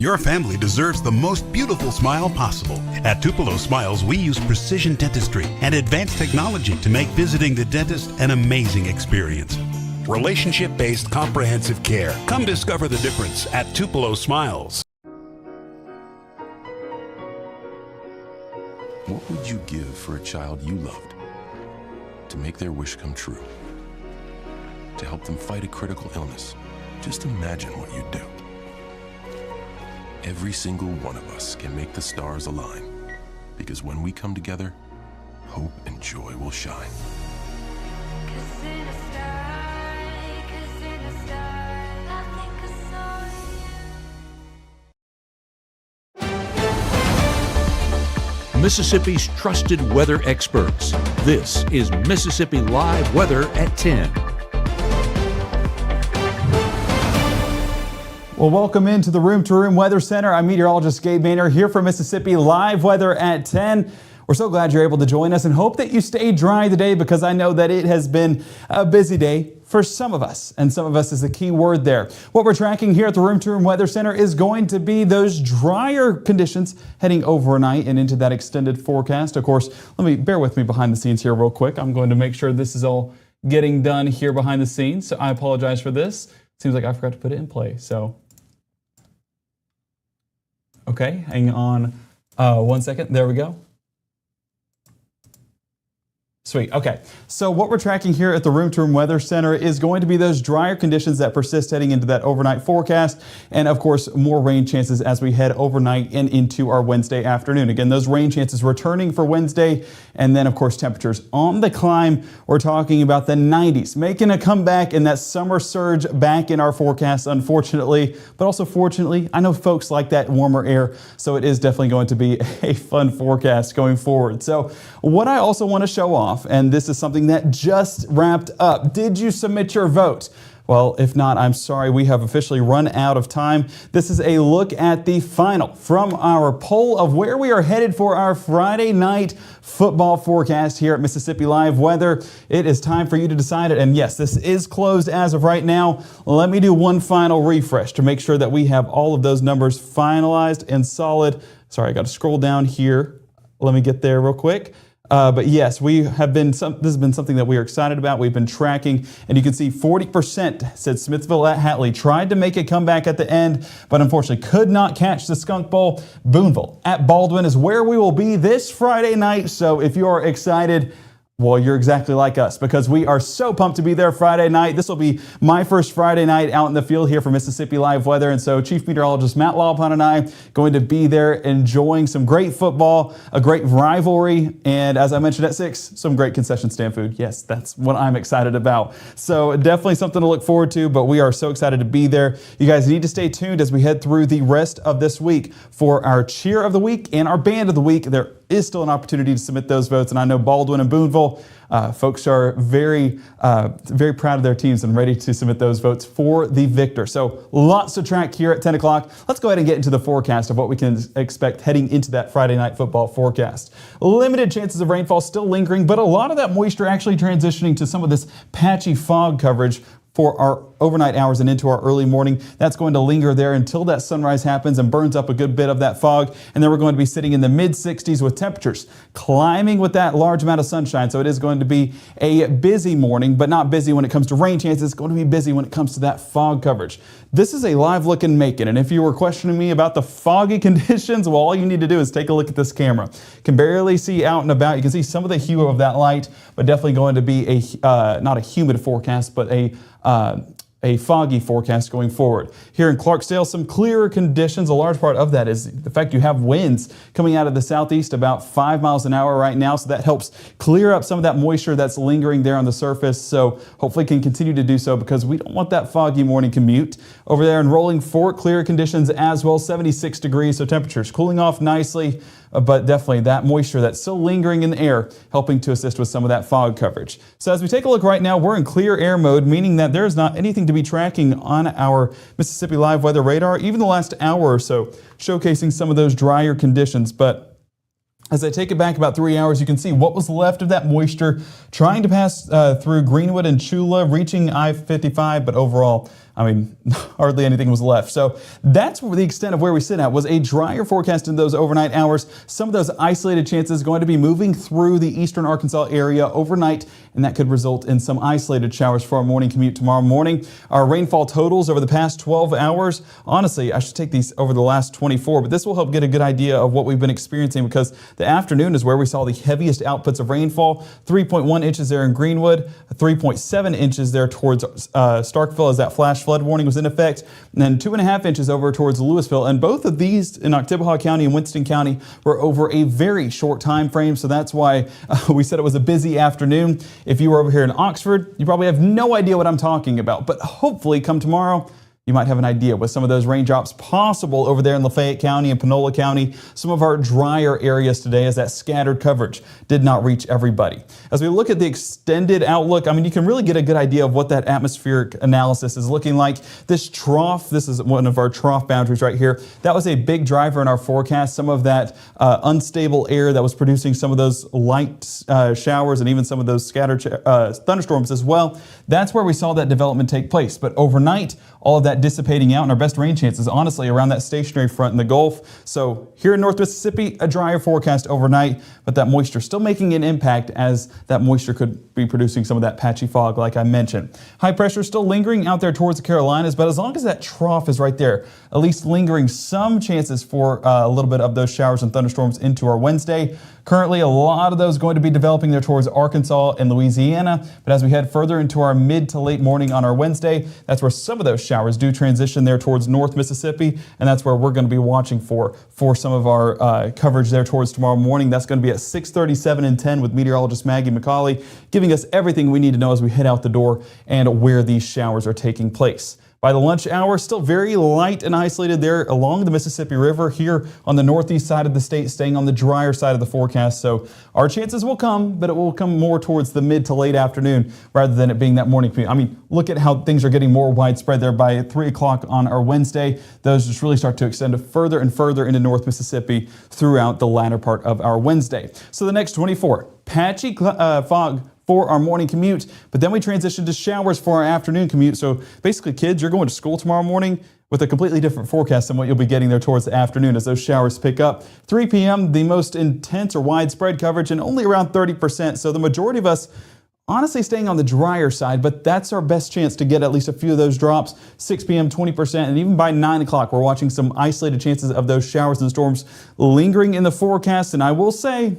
Your family deserves the most beautiful smile possible. At Tupelo Smiles, we use precision dentistry and advanced technology to make visiting the dentist an amazing experience. Relationship-based comprehensive care. Come discover the difference at Tupelo Smiles. What would you give for a child you loved? To make their wish come true? To help them fight a critical illness? Just imagine what you'd do. Every single one of us can make the stars align, because when we come together, hope and joy will shine. Mississippi's trusted weather experts. This is Mississippi Live Weather at 10. Well, welcome into the Room to Room Weather Center. I'm meteorologist Gabe Maynor here for Mississippi Live Weather at 10. We're so glad you're able to join us and hope that you stay dry today, because I know that it has been a busy day for some of us, and some of us is the key word there. What we're tracking here at the Room to Room Weather Center is going to be those drier conditions heading overnight and into that extended forecast. Of course, bear with me behind the scenes here real quick. I'm going to make sure this is all getting done here behind the scenes, so I apologize for this. Seems like I forgot to put it in play, so. Okay, hang on 1 second. There we go. Sweet. Okay. So what we're tracking here at the Room to Room Weather Center is going to be those drier conditions that persist heading into that overnight forecast. And of course, more rain chances as we head overnight and into our Wednesday afternoon. Again, those rain chances returning for Wednesday. And then of course, temperatures on the climb. We're talking about the 90s, making a comeback in that summer surge back in our forecast, unfortunately, but also fortunately. I know folks like that warmer air. So it is definitely going to be a fun forecast going forward. So what I also want to show off, and this is something that just wrapped up. Did you submit your vote? Well, if not, I'm sorry, we have officially run out of time. This is a look at the final from our poll of where we are headed for our Friday night football forecast here at Mississippi Live Weather. It is time for you to decide it. And yes, this is closed as of right now. Let me do one final refresh to make sure that we have all of those numbers finalized and solid. Sorry, I got to scroll down here. Let me get there real quick. But yes, this has been something that we are excited about. We've been tracking, and you can see 40% said Smithville at Hatley tried to make a comeback at the end, but unfortunately could not catch the Skunk Bowl. Boonville at Baldwin is where we will be this Friday night. So if you are excited, well, you're exactly like us, because we are so pumped to be there Friday night. This will be my first Friday night out in the field here for Mississippi Live Weather. And so Chief Meteorologist Matt Laupon and I going to be there enjoying some great football, a great rivalry, and as I mentioned at 6, some great concession stand food. Yes, that's what I'm excited about. So definitely something to look forward to, but we are so excited to be there. You guys need to stay tuned as we head through the rest of this week for our cheer of the week and our band of the week. There is still an opportunity to submit those votes, and I know Baldwin and Boonville folks are very proud of their teams and ready to submit those votes for the victor. So lots to track here at 10 o'clock. Let's go ahead and get into the forecast of what we can expect heading into that Friday night football forecast. Limited chances of rainfall still lingering, but a lot of that moisture actually transitioning to some of this patchy fog coverage for our overnight hours and into our early morning. That's going to linger there until that sunrise happens and burns up a good bit of that fog. And then we're going to be sitting in the mid 60s with temperatures climbing with that large amount of sunshine. So it is going to be a busy morning, but not busy when it comes to rain chances. It's going to be busy when it comes to that fog coverage. This is a live look in Macon. And if you were questioning me about the foggy conditions, well, all you need to do is take a look at this camera. You can barely see out and about. You can see some of the hue of that light, but definitely going to be not a humid forecast, but a foggy forecast going forward. Here in Clarksdale, some clearer conditions. A large part of that is the fact you have winds coming out of the southeast about 5 miles an hour right now. So that helps clear up some of that moisture that's lingering there on the surface. So hopefully can continue to do so, because we don't want that foggy morning commute. Over there in Rolling Fork, clear conditions as well, 76 degrees. So temperatures cooling off nicely, but definitely that moisture that's still lingering in the air, helping to assist with some of that fog coverage. So as we take a look right now, we're in clear air mode, meaning that there's not anything to be tracking on our Mississippi Live Weather radar, even the last hour or so, showcasing some of those drier conditions. But as I take it back about 3 hours, you can see what was left of that moisture trying to pass through Greenwood and Chula, reaching I-55, but overall I mean, hardly anything was left. So that's the extent of where we sit at, was a drier forecast in those overnight hours. Some of those isolated chances going to be moving through the eastern Arkansas area overnight, and that could result in some isolated showers for our morning commute tomorrow morning. Our rainfall totals over the past 12 hours, honestly, I should take these over the last 24, but this will help get a good idea of what we've been experiencing, because the afternoon is where we saw the heaviest outputs of rainfall. 3.1 inches there in Greenwood, 3.7 inches there towards Starkville as that flash flood warning was in effect, and then 2.5 inches over towards Louisville. And both of these in Oktibbeha County and Winston County were over a very short time frame, so that's why we said it was a busy afternoon. If you were over here in Oxford, you probably have no idea what I'm talking about, but hopefully come tomorrow, you might have an idea with some of those raindrops possible over there in Lafayette County and Panola County. Some of our drier areas today, as that scattered coverage did not reach everybody. As we look at the extended outlook, I mean, you can really get a good idea of what that atmospheric analysis is looking like. This trough, this is one of our trough boundaries right here. That was a big driver in our forecast. Some of that unstable air that was producing some of those light showers and even some of those scattered thunderstorms as well. That's where we saw that development take place. But overnight, all of that dissipating out, and our best rain chances honestly around that stationary front in the Gulf. So here in North Mississippi, a drier forecast overnight, but that moisture still making an impact, as that moisture could be producing some of that patchy fog like I mentioned. High pressure still lingering out there towards the Carolinas, but as long as that trough is right there, at least lingering some chances for a little bit of those showers and thunderstorms into our Wednesday. Currently, a lot of those going to be developing there towards Arkansas and Louisiana, but as we head further into our mid to late morning on our Wednesday, that's where some of those showers do transition there towards North Mississippi, and that's where we're going to be watching for some of our coverage there towards tomorrow morning. That's going to be at 6:30, 7, and 10 with meteorologist Maggie McCauley, giving us everything we need to know as we head out the door and where these showers are taking place. By the lunch hour, still very light and isolated there along the Mississippi River here on the northeast side of the state, staying on the drier side of the forecast. So our chances will come, but it will come more towards the mid to late afternoon rather than it being that morning commute. I mean, look at how things are getting more widespread there by 3 o'clock on our Wednesday. Those just really start to extend further and further into North Mississippi throughout the latter part of our Wednesday. So the next 24, patchy fog for our morning commute, but then we transition to showers for our afternoon commute. So basically, kids, you're going to school tomorrow morning with a completely different forecast than what you'll be getting there towards the afternoon as those showers pick up. 3 p.m., the most intense or widespread coverage, and only around 30%. So the majority of us honestly staying on the drier side, but that's our best chance to get at least a few of those drops. 6 p.m., 20%, and even by 9 o'clock, we're watching some isolated chances of those showers and storms lingering in the forecast. And I will say,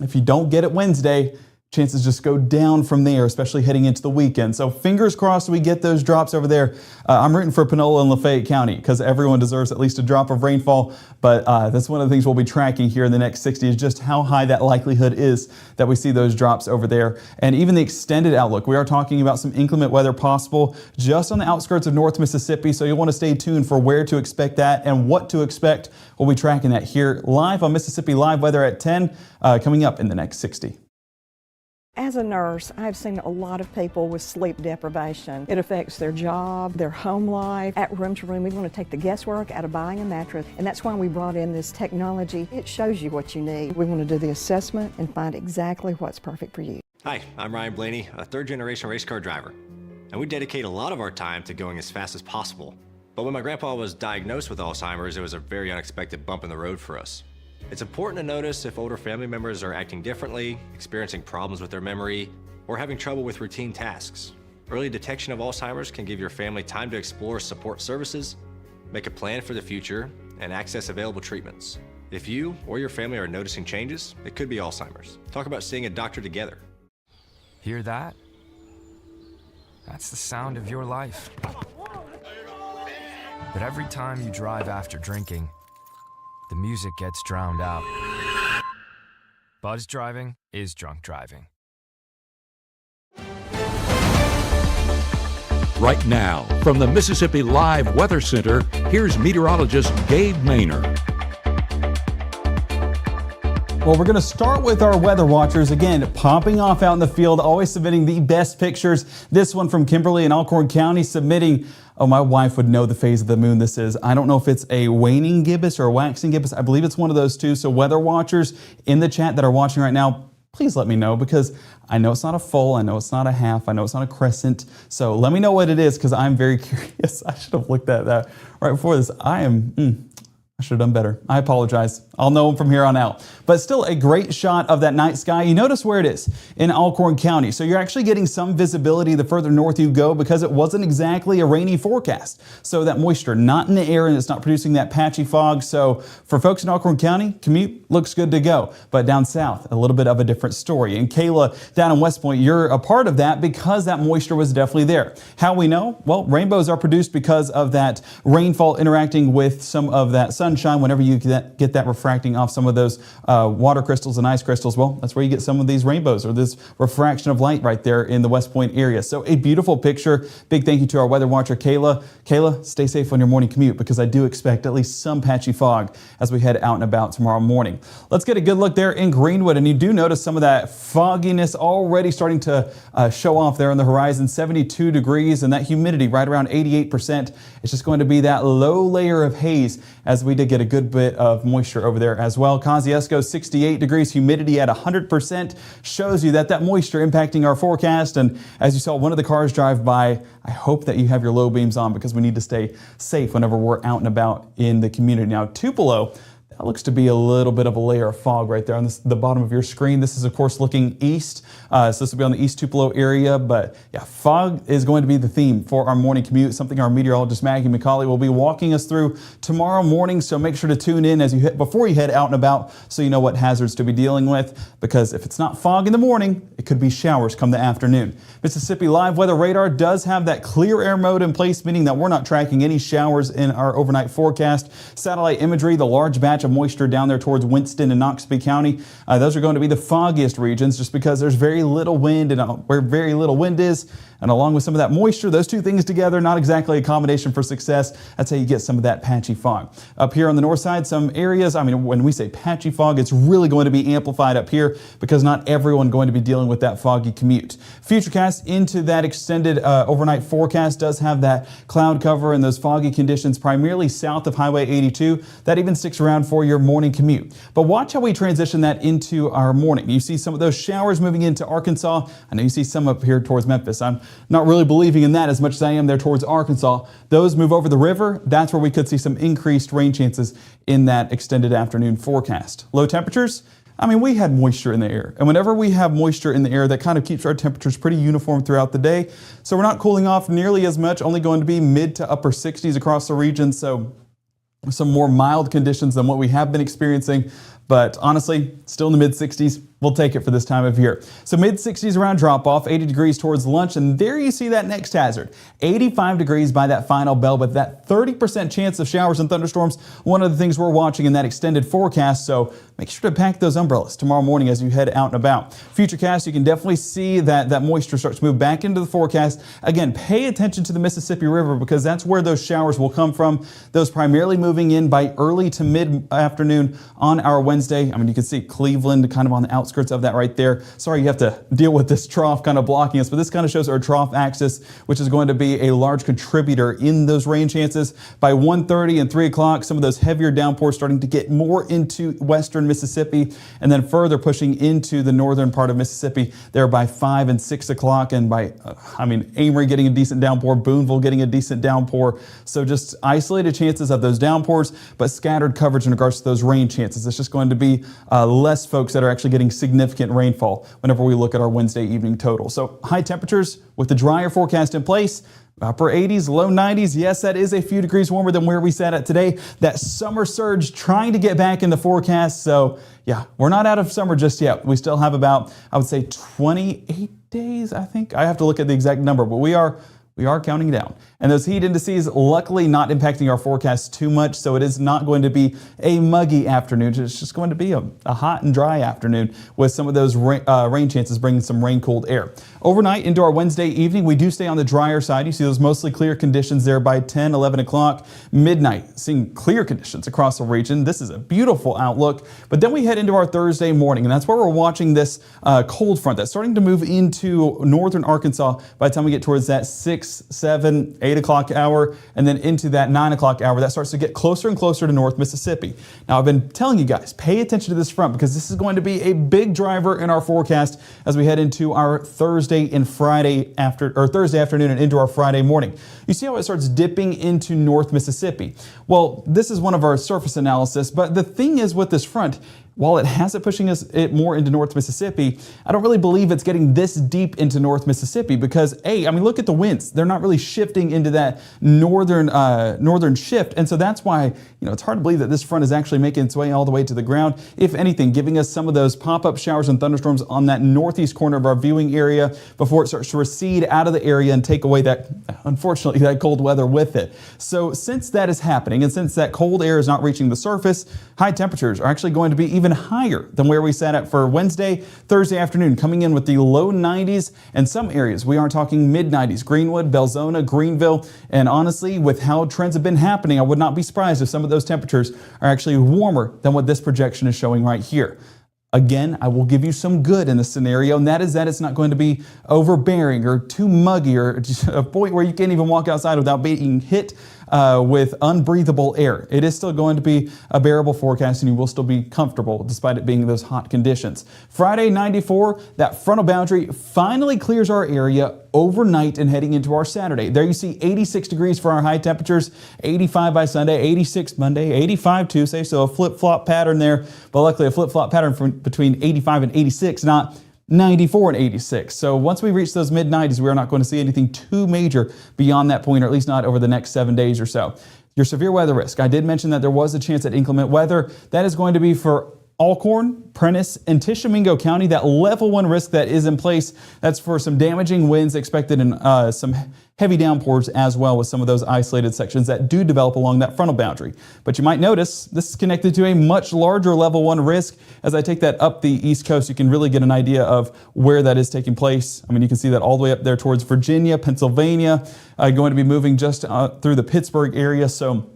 if you don't get it Wednesday, chances just go down from there, especially heading into the weekend. So fingers crossed we get those drops over there. I'm rooting for Panola and Lafayette County because everyone deserves at least a drop of rainfall. But that's one of the things we'll be tracking here in the next 60 is just how high that likelihood is that we see those drops over there. And even the extended outlook, we are talking about some inclement weather possible just on the outskirts of North Mississippi. So you'll want to stay tuned for where to expect that and what to expect. We'll be tracking that here live on Mississippi Live Weather at 10 coming up in the next 60. As a nurse, I've seen a lot of people with sleep deprivation. It affects their job, their home life. At Room to Room, we want to take the guesswork out of buying a mattress, and that's why we brought in this technology. It shows you what you need. We want to do the assessment and find exactly what's perfect for you. Hi, I'm Ryan Blaney, a third-generation race car driver, and we dedicate a lot of our time to going as fast as possible. But when my grandpa was diagnosed with Alzheimer's, it was a very unexpected bump in the road for us. It's important to notice if older family members are acting differently, experiencing problems with their memory, or having trouble with routine tasks. Early detection of Alzheimer's can give your family time to explore support services, make a plan for the future, and access available treatments. If you or your family are noticing changes, it could be Alzheimer's. Talk about seeing a doctor together. Hear that? That's the sound of your life. But every time you drive after drinking, the music gets drowned out. Buzz driving is drunk driving. Right now, from the Mississippi Live Weather Center, here's meteorologist Gabe Maynard. Well, we're going to start with our weather watchers, again, popping off out in the field, always submitting the best pictures. This one from Kimberly and Alcorn County submitting, oh, my wife would know the phase of the moon this is. I don't know if it's a waning gibbous or a waxing gibbous. I believe it's one of those two. So weather watchers in the chat that are watching right now, please let me know, because I know it's not a full, I know it's not a half, I know it's not a crescent. So let me know what it is, because I'm very curious. I should have looked at that right before this. I should have done better. I apologize. I'll know them from here on out. But still a great shot of that night sky. You notice where it is in Alcorn County. So you're actually getting some visibility the further north you go, because it wasn't exactly a rainy forecast. So that moisture not in the air, and it's not producing that patchy fog. So for folks in Alcorn County, commute looks good to go. But down south, a little bit of a different story. And Kayla, down in West Point, you're a part of that because that moisture was definitely there. How we know? Well, rainbows are produced because of that rainfall interacting with some of that sunshine. Whenever you get that refracting off some of those water crystals and ice crystals, well, that's where you get some of these rainbows, or this refraction of light right there in the West Point area. So a beautiful picture. Big thank you to our weather watcher, Kayla. Kayla, stay safe on your morning commute, because I do expect at least some patchy fog as we head out and about tomorrow morning. Let's get a good look there in Greenwood, and you do notice some of that fogginess already starting to show off there on the horizon. 72 degrees, and that humidity right around 88%. It's just going to be that low layer of haze, as we did get a good bit of moisture over there as well. Kosciuszko, 68 degrees, humidity at 100%, shows you that moisture impacting our forecast. And as you saw one of the cars drive by, I hope that you have your low beams on, because we need to stay safe whenever we're out and about in the community. Now, Tupelo, that looks to be a little bit of a layer of fog right there on the bottom of your screen. This is, of course, looking east. So this will be on the East Tupelo area. But yeah, fog is going to be the theme for our morning commute, something our meteorologist Maggie McCauley will be walking us through tomorrow morning. So make sure to tune in before you head out and about, so you know what hazards to be dealing with. Because if it's not fog in the morning, it could be showers come the afternoon. Mississippi Live Weather Radar does have that clear air mode in place, meaning that we're not tracking any showers in our overnight forecast. Satellite imagery, the large batch of moisture down there towards Winston and Noxubee County. Those are going to be the foggiest regions, just because there's very little wind, and where very little wind is, and along with some of that moisture, those two things together, not exactly a combination for success. That's how you get some of that patchy fog. Up here on the north side, some areas, when we say patchy fog, it's really going to be amplified up here, because not everyone going to be dealing with that foggy commute. Futurecast into that extended overnight forecast does have that cloud cover and those foggy conditions primarily south of Highway 82. That even sticks around for your morning commute. But watch how we transition that into our morning. You see some of those showers moving into Arkansas. I know you see some up here towards Memphis. I'm not really believing in that as much as I am there towards Arkansas. Those move over the river. That's where we could see some increased rain chances in that extended afternoon forecast. Low temperatures, we had moisture in the air. And whenever we have moisture in the air, that kind of keeps our temperatures pretty uniform throughout the day. So we're not cooling off nearly as much, only going to be mid to upper 60s across the region. So some more mild conditions than what we have been experiencing. But honestly, still in the mid 60s. We'll take it for this time of year. So mid 60s around drop off, 80 degrees towards lunch, and there you see that next hazard. 85 degrees by that final bell, but that 30% chance of showers and thunderstorms, one of the things we're watching in that extended forecast. So make sure to pack those umbrellas tomorrow morning as you head out and about. Futurecast, you can definitely see that moisture starts to move back into the forecast. Again, pay attention to the Mississippi River, because that's where those showers will come from. Those primarily moving in by early to mid-afternoon on our Wednesday. You can see Cleveland kind of on the outskirts of that right there. Sorry, you have to deal with this trough kind of blocking us, but this kind of shows our trough axis, which is going to be a large contributor in those rain chances. By 1:30 and 3 o'clock, some of those heavier downpours starting to get more into western Mississippi, and then further pushing into the northern part of Mississippi there by 5 and 6 o'clock. And by, Amory getting a decent downpour, Boonville getting a decent downpour. So just isolated chances of those downpours, but scattered coverage in regards to those rain chances. It's just going to be less folks that are actually getting significant rainfall whenever we look at our Wednesday evening total. So high temperatures with the drier forecast in place. Upper 80s, low 90s. Yes, that is a few degrees warmer than where we sat at today. That summer surge trying to get back in the forecast. So yeah, we're not out of summer just yet. We still have about, I would say 28 days, I think. I have to look at the exact number, but we are counting down. And those heat indices luckily not impacting our forecast too much, so it is not going to be a muggy afternoon. It's just going to be a hot and dry afternoon with some of those rain chances bringing some rain-cooled air. Overnight into our Wednesday evening, we do stay on the drier side. You see those mostly clear conditions there by 10, 11 o'clock. Midnight, seeing clear conditions across the region. This is a beautiful outlook. But then we head into our Thursday morning, and that's where we're watching this cold front that's starting to move into northern Arkansas by the time we get towards that 6, 7, 8 8 o'clock hour and then into that 9 o'clock hour, that starts to get closer and closer to North Mississippi. Now, I've been telling you guys, pay attention to this front because this is going to be a big driver in our forecast as we head into our Thursday afternoon and into our Friday morning. You see how it starts dipping into North Mississippi? Well, this is one of our surface analysis, but the thing is with this front, while it has it pushing it more into North Mississippi, I don't really believe it's getting this deep into North Mississippi because look at the winds. They're not really shifting into that northern shift. And so that's why, it's hard to believe that this front is actually making its way all the way to the ground. If anything, giving us some of those pop-up showers and thunderstorms on that northeast corner of our viewing area before it starts to recede out of the area and take away unfortunately, that cold weather with it. So since that is happening and since that cold air is not reaching the surface, high temperatures are actually going to be even higher than where we sat at for Wednesday, Thursday afternoon, coming in with the low 90s and some areas. We are talking mid 90s, Greenwood, Belzona, Greenville. And honestly, with how trends have been happening, I would not be surprised if some of those temperatures are actually warmer than what this projection is showing right here. Again, I will give you some good in this scenario, and that is that it's not going to be overbearing or too muggy or just a point where you can't even walk outside without being hit with unbreathable air. It is still going to be a bearable forecast and you will still be comfortable despite it being those hot conditions. Friday, 94, that frontal boundary finally clears our area overnight and heading into our Saturday. There you see 86 degrees for our high temperatures, 85 by Sunday, 86 Monday, 85 Tuesday, so a flip-flop pattern there, but luckily a flip-flop pattern between 85 and 86, not 94 and 86. So once we reach those mid-90s, we are not going to see anything too major beyond that point, or at least not over the next 7 days or so. Your severe weather risk. I did mention that there was a chance at inclement weather. That is going to be for Alcorn, Prentiss, and Tishomingo County. That level 1 risk that is in place, that's for some damaging winds expected and some heavy downpours as well with some of those isolated sections that do develop along that frontal boundary. But you might notice this is connected to a much larger level 1 risk. As I take that up the East Coast, you can really get an idea of where that is taking place. I mean, you can see that all the way up there towards Virginia, Pennsylvania, going to be moving just through the Pittsburgh area. So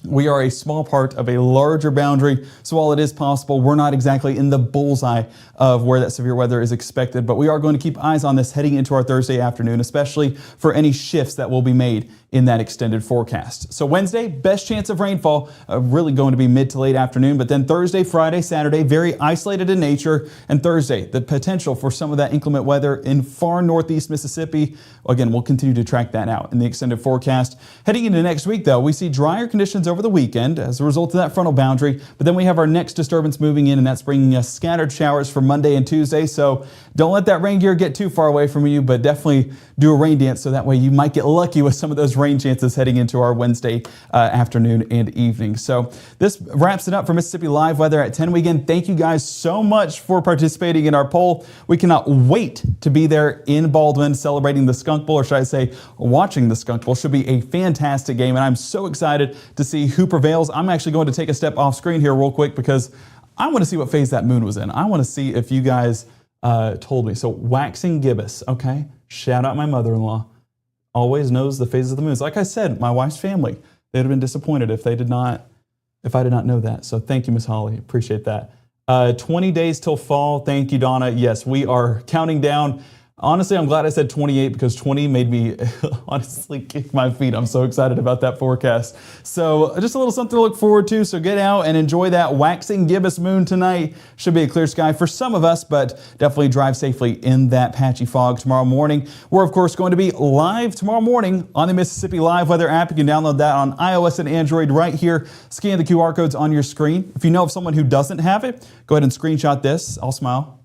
we are a small part of a larger boundary, so while it is possible, we're not exactly in the bullseye of where that severe weather is expected, but we are going to keep eyes on this heading into our Thursday afternoon, especially for any shifts that will be made in that extended forecast. So Wednesday, best chance of rainfall, really going to be mid to late afternoon, but then Thursday, Friday, Saturday, very isolated in nature, and Thursday, the potential for some of that inclement weather in far northeast Mississippi. Again, we'll continue to track that out in the extended forecast. Heading into next week, though, we see drier conditions over the weekend as a result of that frontal boundary, but then we have our next disturbance moving in, and that's bringing us scattered showers for Monday and Tuesday. So don't let that rain gear get too far away from you, but definitely do a rain dance so that way you might get lucky with some of those rain chances heading into our Wednesday afternoon and evening. So this wraps it up for Mississippi Live Weather at 10 weekend. Thank you guys so much for participating in our poll. We cannot wait to be there in Baldwin celebrating the Skunk Bowl, or should I say watching the Skunk Bowl. Should be a fantastic game, and I'm so excited to see who prevails. I'm actually going to take a step off screen here real quick because I want to see what phase that moon was in. I want to see if you guys told me. So waxing gibbous, okay? Shout out my mother-in-law. Always knows the phases of the moons. Like I said, my wife's family, they'd have been disappointed if I did not know that. So thank you, Miss Holly. Appreciate that. 20 days till fall. Thank you, Donna. Yes, we are counting down. Honestly, I'm glad I said 28 because 20 made me honestly kick my feet. I'm so excited about that forecast. So just a little something to look forward to. So get out and enjoy that waxing gibbous moon tonight. Should be a clear sky for some of us, but definitely drive safely in that patchy fog tomorrow morning. We're, of course, going to be live tomorrow morning on the Mississippi Live Weather app. You can download that on iOS and Android right here. Scan the QR codes on your screen. If you know of someone who doesn't have it, go ahead and screenshot this. I'll smile.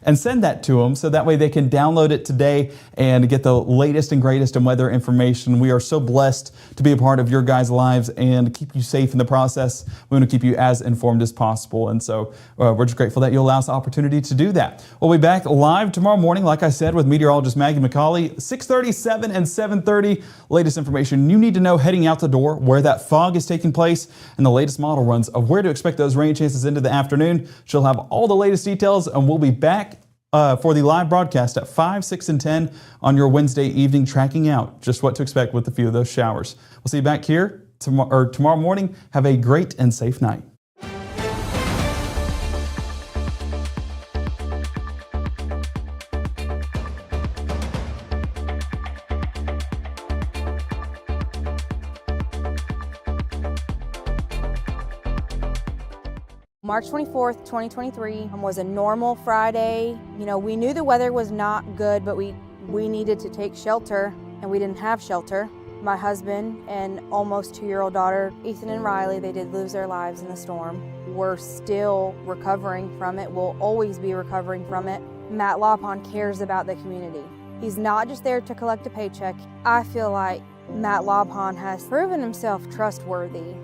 And send that to them so that way they can download it today and get the latest and greatest in weather information. We are so blessed to be a part of your guys' lives and keep you safe in the process. We want to keep you as informed as possible. And so we're just grateful that you allow us the opportunity to do that. We'll be back live tomorrow morning, like I said, with meteorologist Maggie McCauley, 6:30, 7, and 7:30. Latest information you need to know heading out the door, where that fog is taking place, and the latest model runs of where to expect those rain chances into the afternoon. She'll have all the latest details, and we'll be back for the live broadcast at 5, 6, and 10 on your Wednesday evening, tracking out just what to expect with a few of those showers. We'll see you back here tomorrow morning. Have a great and safe night. March 24th, 2023 was a normal Friday. You know, we knew the weather was not good, but we needed to take shelter, and we didn't have shelter. My husband and almost 2-year-old daughter, Ethan and Riley, they did lose their lives in the storm. We're still recovering from it. We'll always be recovering from it. Matt Lawpon cares about the community. He's not just there to collect a paycheck. I feel like Matt Lawpon has proven himself trustworthy